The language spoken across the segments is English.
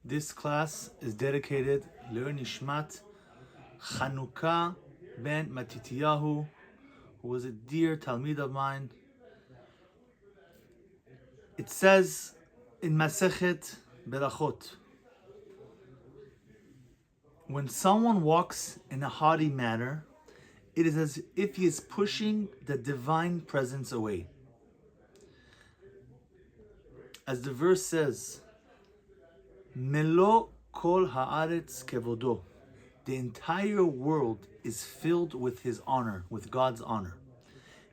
This class is dedicated Le'nishmat CHanukah ben Mattitiyahu, who was a dear Talmid of mine. It says in Masechet Berachot, when someone walks in a haughty manner, it is as if he is pushing the divine presence away. As the verse says, Melo kol haaretz kevodo. The entire world is filled with his honor, with God's honor.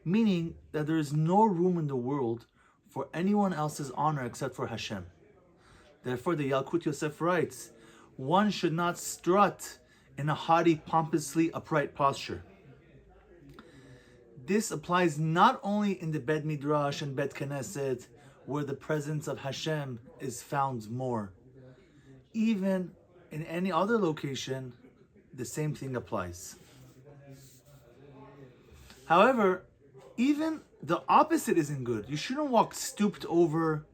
Meaning that there is no room in the world for anyone else's honor except for Hashem. Therefore, the Yalkut Yosef writes, one should not strut in a haughty, pompously upright posture. This applies not only in the Bet Midrash and Bet Knesset, where the presence of Hashem is found more. Even in any other location, the same thing applies. However, even the opposite isn't good. You shouldn't walk stooped over,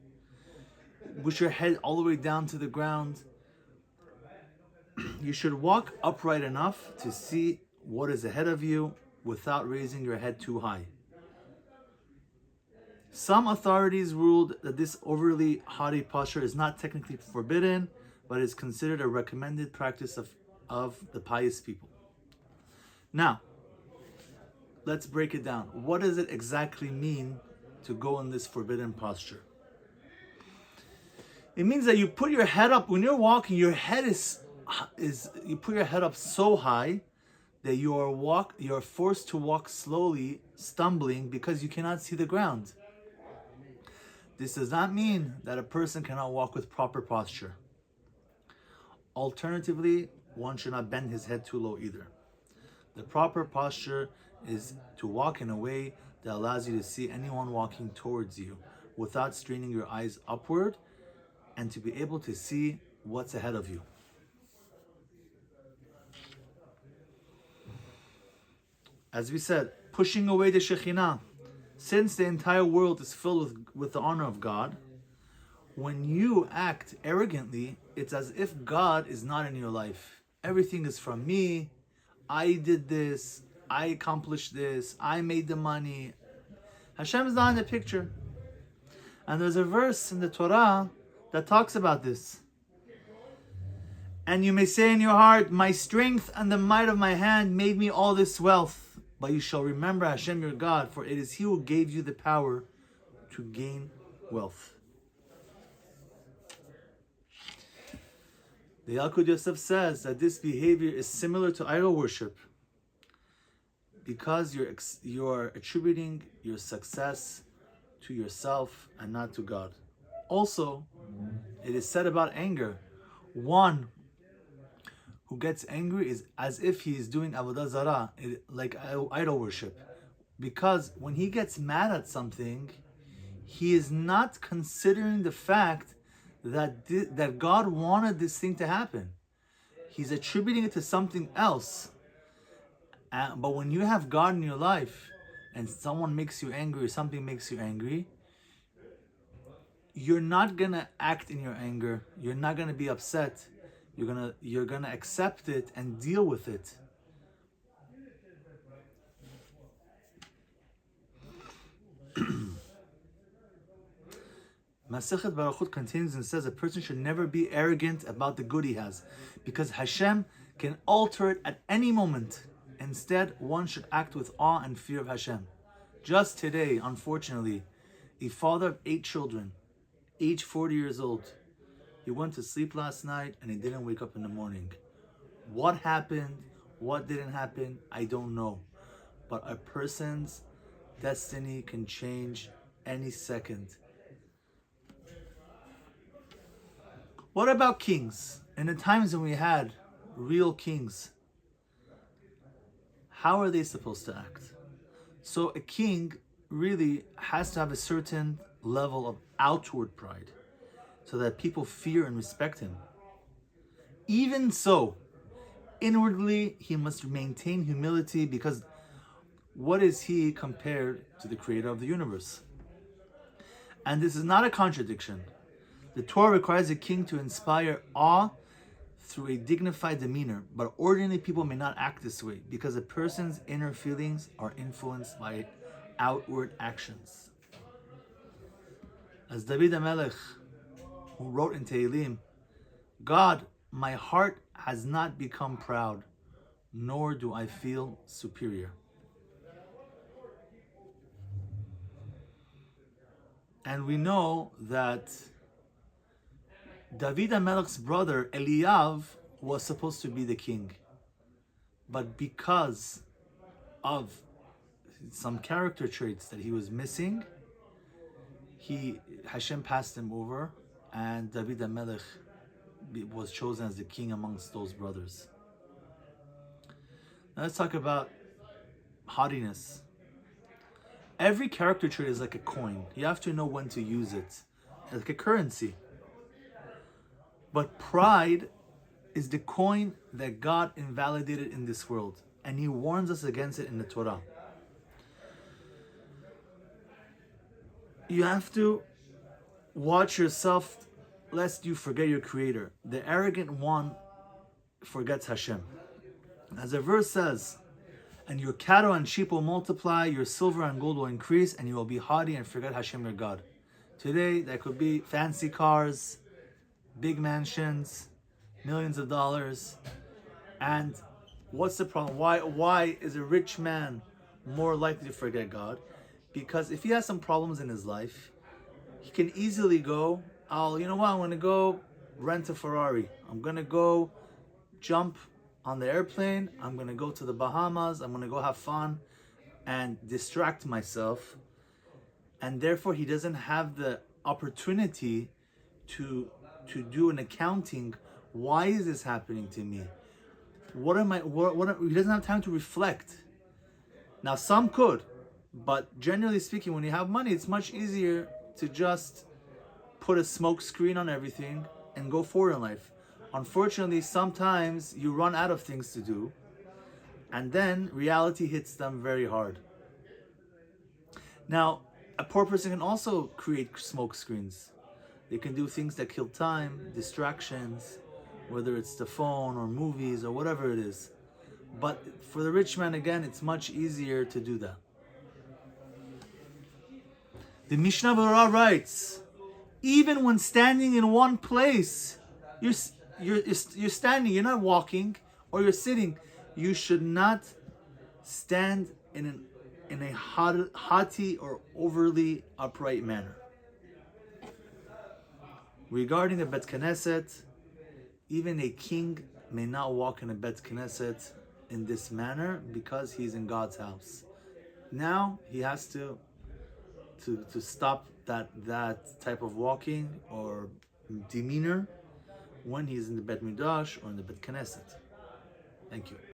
with your head all the way down to the ground. You should walk upright enough to see what is ahead of you without raising your head too high. Some authorities ruled that this overly haughty posture is not technically forbidden, but is considered a recommended practice of the pious people. Now, let's break it down. What does it exactly mean to go in this forbidden posture? It means that you put your head up, when you're walking, your head is you put your head up so high that you are forced to walk slowly, stumbling because you cannot see the ground. This does not mean that a person cannot walk with proper posture. Alternatively, one should not bend his head too low either. The proper posture is to walk in a way that allows you to see anyone walking towards you without straining your eyes upward, and to be able to see what's ahead of you. As we said, pushing away the Shekhinah. Since the entire world is filled with the honor of God, when you act arrogantly, it's as if God is not in your life. Everything is from me. I did this. I accomplished this. I made the money. Hashem is not in the picture. And there's a verse in the Torah that talks about this. And you may say in your heart, my strength and the might of my hand made me all this wealth. But you shall remember Hashem your God, for it is He who gave you the power to gain wealth. The Yalkut Yosef says that this behavior is similar to idol worship because you're attributing your success to yourself and not to God. Also, it is said about anger. One who gets angry is as if he is doing avodah zarah, like idol worship. Because when he gets mad at something, he is not considering the fact that God wanted this thing to happen. He's attributing it to something else. But when you have God in your life and someone makes you angry or something makes you angry, you're not gonna act in your anger. You're not gonna be upset. You're gonna accept it and deal with it. Masechet Berachot continues and says a person should never be arrogant about the good he has, because Hashem can alter it at any moment. Instead, one should act with awe and fear of Hashem. Just today, unfortunately, a father of 8 children, age 40 years old, he went to sleep last night and he didn't wake up in the morning. What happened? What didn't happen? I don't know. But a person's destiny can change any second. What about kings? In the times when we had real kings, how are they supposed to act? So a king really has to have a certain level of outward pride so that people fear and respect him. Even so, inwardly he must maintain humility, because what is he compared to the creator of the universe? And this is not a contradiction. The Torah requires a king to inspire awe through a dignified demeanor, but ordinary people may not act this way because a person's inner feelings are influenced by outward actions. As David HaMelech, who wrote in Tehillim, God, my heart has not become proud, nor do I feel superior. And we know that David HaMelech's brother Eliyav was supposed to be the king, but because of some character traits that he was missing, Hashem passed him over, and David HaMelech was chosen as the king amongst those brothers. Now let's talk about haughtiness. Every character trait is like a coin. You have to know when to use it, like a currency. But pride is the coin that God invalidated in this world, and He warns us against it in the Torah. You have to watch yourself lest you forget your Creator. The arrogant one forgets Hashem. As the verse says, and your cattle and sheep will multiply, your silver and gold will increase, and you will be haughty and forget Hashem your God. Today, that could be fancy cars, big mansions, millions of dollars. And what's the problem? Why is a rich man more likely to forget God? Because if he has some problems in his life, he can easily go, I'm going to go rent a Ferrari. I'm going to go jump on the airplane. I'm going to go to the Bahamas. I'm going to go have fun and distract myself. And therefore, he doesn't have the opportunity to do an accounting. Why is this happening to me? He doesn't have time to reflect. Now, some could, but generally speaking, when you have money, it's much easier to just put a smoke screen on everything and go forward in life. Unfortunately, sometimes you run out of things to do, and then reality hits them very hard. Now, a poor person can also create smoke screens. They can do things that kill time, distractions, whether it's the phone or movies or whatever it is. But for the rich man, again, it's much easier to do that. The Mishnah Berurah writes, even when standing in one place, you're standing, you're not walking, or you're sitting, you should not stand in a haughty or overly upright manner. Regarding the Bet Knesset, even a king may not walk in a Bet Knesset in this manner because he's in God's house. Now he has to stop that type of walking or demeanor when he's in the Bet Midrash or in the Bet Knesset. Thank you.